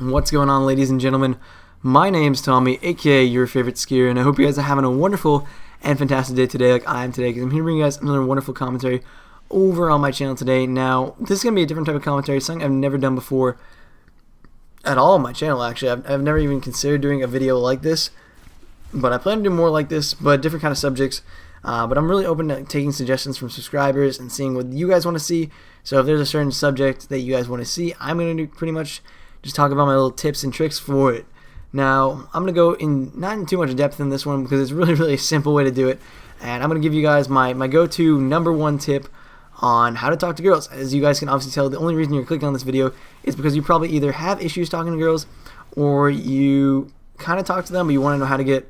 What's going on, ladies and gentlemen? My name's Tommy, aka YourFavSkier, and I hope you guys are having a wonderful and fantastic day today, like I am today, because I'm here to bring you guys another wonderful commentary over on my channel today. Now, this is going to be a different type of commentary, something I've never done before at all on my channel, actually. I've never even considered doing a video like this, but I plan to do more like this, but different kind of subjects. But I'm really open to taking suggestions from subscribers and seeing what you guys want to see. So if there's a certain subject that you guys want to see, I'm going to do pretty much just talk about my little tips and tricks for it. Now, I'm going to go not in too much depth in this one because it's really a simple way to do it. And I'm going to give you guys my go-to #1 tip on how to talk to girls. As you guys can obviously tell, the only reason you're clicking on this video is because you probably either have issues talking to girls or you kind of talk to them, but you want to know how to get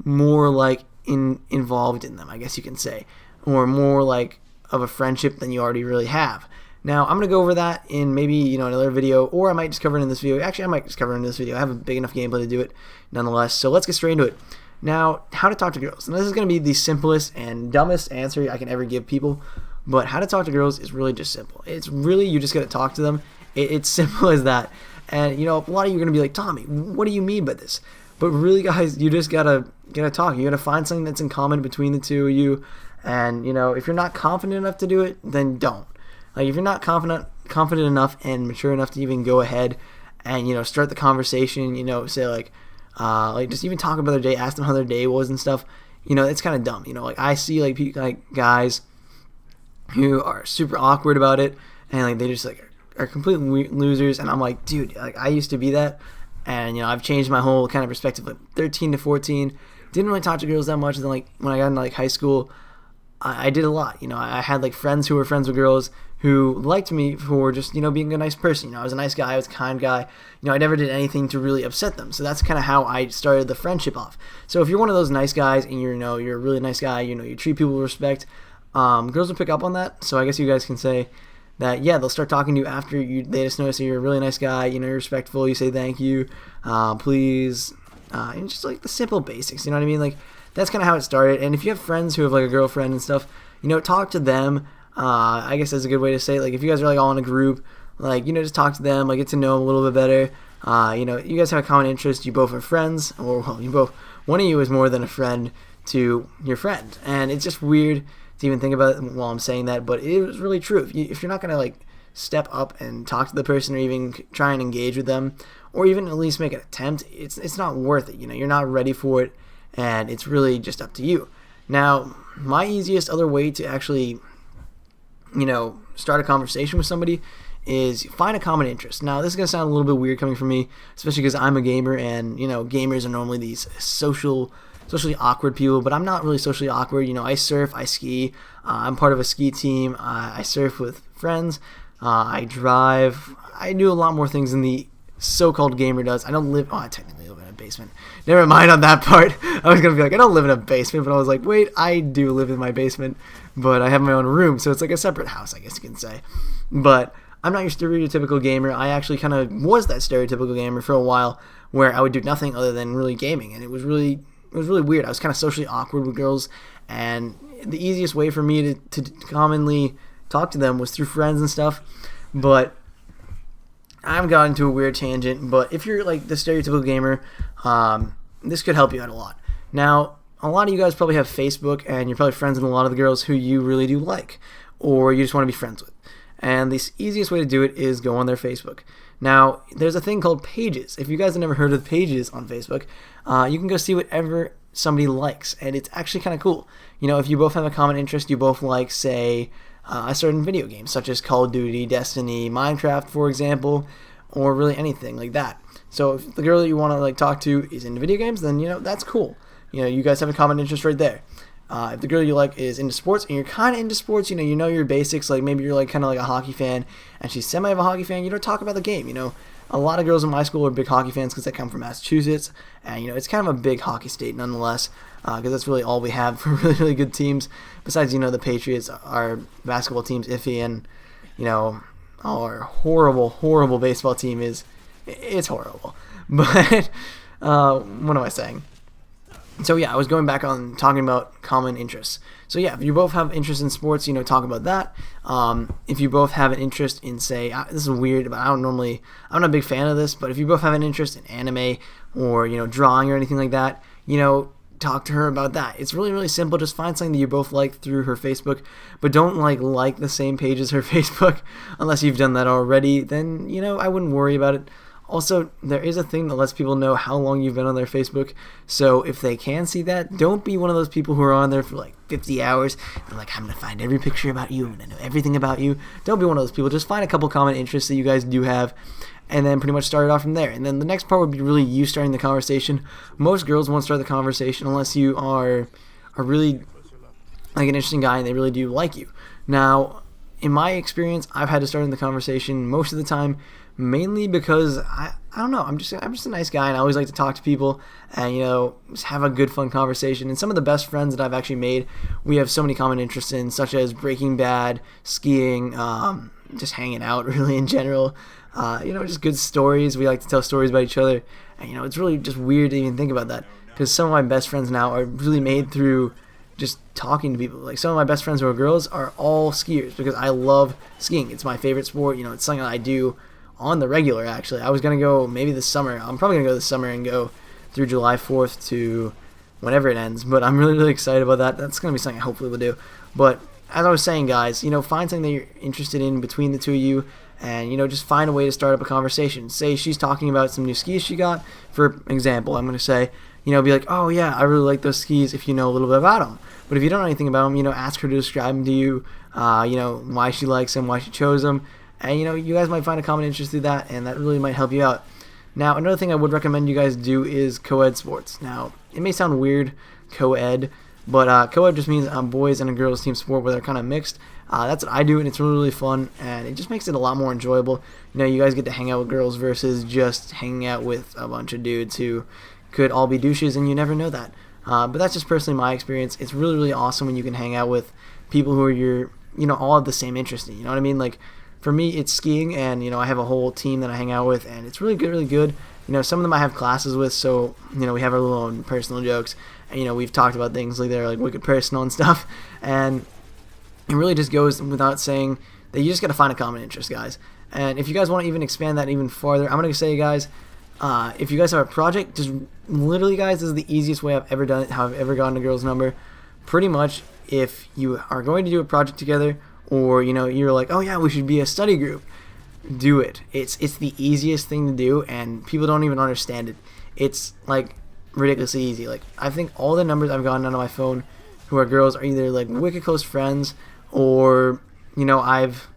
more like involved in them, I guess you can say, or more like of a friendship than you already really have. Now, I'm going to go over that in maybe, another video, or I might just cover it in this video. Actually, I might just cover it in this video. I have a big enough gameplay to do it nonetheless. So let's get straight into it. Now, how to talk to girls. Now, this is going to be the simplest and dumbest answer I can ever give people, but how to talk to girls is really just simple. It's really, you just got to talk to them. It's simple as that. And, a lot of you are going to be like, Tommy, what do you mean by this? But really, guys, you just got to talk. You got to find something that's in common between the two of you. And, if you're not confident enough to do it, then don't. Like, if you're not confident enough and mature enough to even go ahead and, start the conversation, say like just even talk about their day, ask them how their day was and stuff, it's kind of dumb. Like I see like guys who are super awkward about it and like they just like are complete losers, and I'm like, dude, like I used to be that, and I've changed my whole kind of perspective. Like 13 to 14, didn't really talk to girls that much. And then like when I got into like high school, I did a lot. I had like friends who were friends with girls who liked me for just, being a nice person. I was a nice guy, I was a kind guy. I never did anything to really upset them. So that's kind of how I started the friendship off. So if you're one of those nice guys and you're a really nice guy, you treat people with respect, girls will pick up on that. So I guess you guys can say that, yeah, they'll start talking to you after they just notice that you're a really nice guy, you're respectful, you say thank you, please, and just like the simple basics, you know what I mean? Like, that's kind of how it started. And if you have friends who have like a girlfriend and stuff, talk to them. I guess that's a good way to say it. Like if you guys are like all in a group, like, just talk to them, like get to know them a little bit better. You guys have a common interest. You both are friends, or well, one of you is more than a friend to your friend. And it's just weird to even think about it while I'm saying that, but it was really true. If you're not going to like step up and talk to the person or even try and engage with them, or even at least make an attempt, it's not worth it. You're not ready for it. And it's really just up to you. Now, my easiest other way to actually, start a conversation with somebody is find a common interest. Now, this is going to sound a little bit weird coming from me, especially because I'm a gamer, and, gamers are normally these socially awkward people, but I'm not really socially awkward. I surf, I ski, I'm part of a ski team, I surf with friends, I drive, I do a lot more things than the so-called gamer does. I don't live, I technically live in a basement. Never mind on that part. I was going to be like, I don't live in a basement, but I was like, wait, I do live in my basement, but I have my own room, so it's like a separate house, I guess you can say. But I'm not your stereotypical gamer. I actually kind of was that stereotypical gamer for a while, where I would do nothing other than really gaming, and it was really weird. I was kind of socially awkward with girls, and the easiest way for me to commonly talk to them was through friends and stuff. But I've gotten into a weird tangent, but if you're like the stereotypical gamer, this could help you out a lot. Now, a lot of you guys probably have Facebook, and you're probably friends with a lot of the girls who you really do like, or you just want to be friends with. And the easiest way to do it is go on their Facebook. Now, there's a thing called pages. If you guys have never heard of pages on Facebook, you can go see whatever somebody likes, and it's actually kind of cool. If you both have a common interest, you both like, say, a certain video games, such as Call of Duty, Destiny, Minecraft, for example, or really anything like that. So if the girl that you want to like talk to is into video games, then that's cool. You guys have a common interest right there. If the girl you like is into sports and you're kind of into sports, you know your basics, like maybe you're like kind of like a hockey fan and she's semi of a hockey fan, talk about the game. A lot of girls in my school are big hockey fans because I come from Massachusetts, and it's kind of a big hockey state nonetheless, because that's really all we have for really good teams. Besides, the Patriots, our basketball team's iffy, and our horrible baseball team it's horrible. But what am I saying? So yeah, I was going back on talking about common interests. So yeah, if you both have interest in sports, talk about that. If you both have an interest in, say, this is weird, but I'm not a big fan of this, but if you both have an interest in anime or, drawing or anything like that, talk to her about that. It's really, really simple. Just find something that you both like through her Facebook, but don't like the same page as her Facebook unless you've done that already. Then, I wouldn't worry about it. Also, there is a thing that lets people know how long you've been on their Facebook. So if they can see that, don't be one of those people who are on there for like 50 hours. They're like, I'm going to find every picture about you. I'm going to know everything about you. Don't be one of those people. Just find a couple common interests that you guys do have, and then pretty much start it off from there. And then the next part would be really you starting the conversation. Most girls won't start the conversation unless you are really like an interesting guy and they really do like you. Now, in my experience, I've had to start in the conversation most of the time, mainly because I don't know, I'm just a nice guy, and I always like to talk to people and just have a good fun conversation. And some of the best friends that I've actually made, we have so many common interests in, such as Breaking Bad, skiing, just hanging out really in general, just good stories. We like to tell stories about each other, and it's really just weird to even think about that, because some of my best friends now are really made through just talking to people. Like some of my best friends who are girls are all skiers because I love skiing. It's my favorite sport. It's something that I do on the regular, actually. I was going to go maybe this summer. I'm probably going to go this summer and go through July 4th to whenever it ends. But I'm really, really excited about that. That's going to be something I hopefully will do. But as I was saying, guys, find something that you're interested in between the two of you, and, just find a way to start up a conversation. Say she's talking about some new skis she got. For example, I'm going to say, be like, oh, yeah, I really like those skis if you know a little bit about them. But if you don't know anything about them, ask her to describe them to you, why she likes them, why she chose them. And, you guys might find a common interest through that, and that really might help you out. Now, another thing I would recommend you guys do is co-ed sports. Now, it may sound weird, co-ed, but co-ed just means boys and a girls team sport where they're kind of mixed. That's what I do, and it's really, really fun, and it just makes it a lot more enjoyable. You guys get to hang out with girls versus just hanging out with a bunch of dudes who could all be douches, and you never know that. But that's just personally my experience. It's really, really awesome when you can hang out with people who are all have the same interest in. You know what I mean? Like, for me, it's skiing, and, I have a whole team that I hang out with, and it's really good, really good. Some of them I have classes with, so, we have our little own personal jokes, and, we've talked about things like they're, like, wicked personal and stuff, and it really just goes without saying that you just got to find a common interest, guys. And if you guys want to even expand that even farther, I'm going to say, guys, if you guys have a project, just literally, guys, this is the easiest way I've ever done it, how I've ever gotten a girl's number. Pretty much, if you are going to do a project together, or, you're like, oh, yeah, we should be a study group, do it. It's the easiest thing to do, and people don't even understand it. It's, like, ridiculously easy. Like, I think all the numbers I've gotten out of my phone who are girls are either, like, wicked close friends, or, I've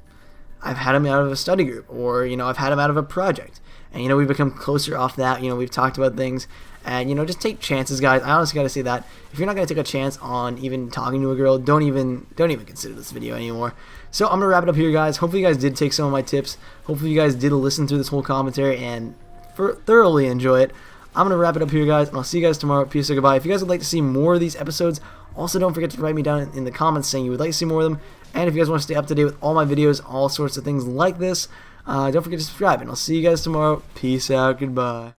had them out of a study group, or, I've had them out of a project. And, we've become closer off that. We've talked about things. And, just take chances, guys. I honestly got to say that. If you're not going to take a chance on even talking to a girl, don't even consider this video anymore. So I'm going to wrap it up here, guys. Hopefully you guys did take some of my tips. Hopefully you guys did listen through this whole commentary and thoroughly enjoy it. I'm going to wrap it up here, guys, and I'll see you guys tomorrow. Peace and goodbye. If you guys would like to see more of these episodes, also don't forget to write me down in the comments saying you would like to see more of them. And if you guys want to stay up to date with all my videos, all sorts of things like this, don't forget to subscribe, and I'll see you guys tomorrow. Peace out. Goodbye.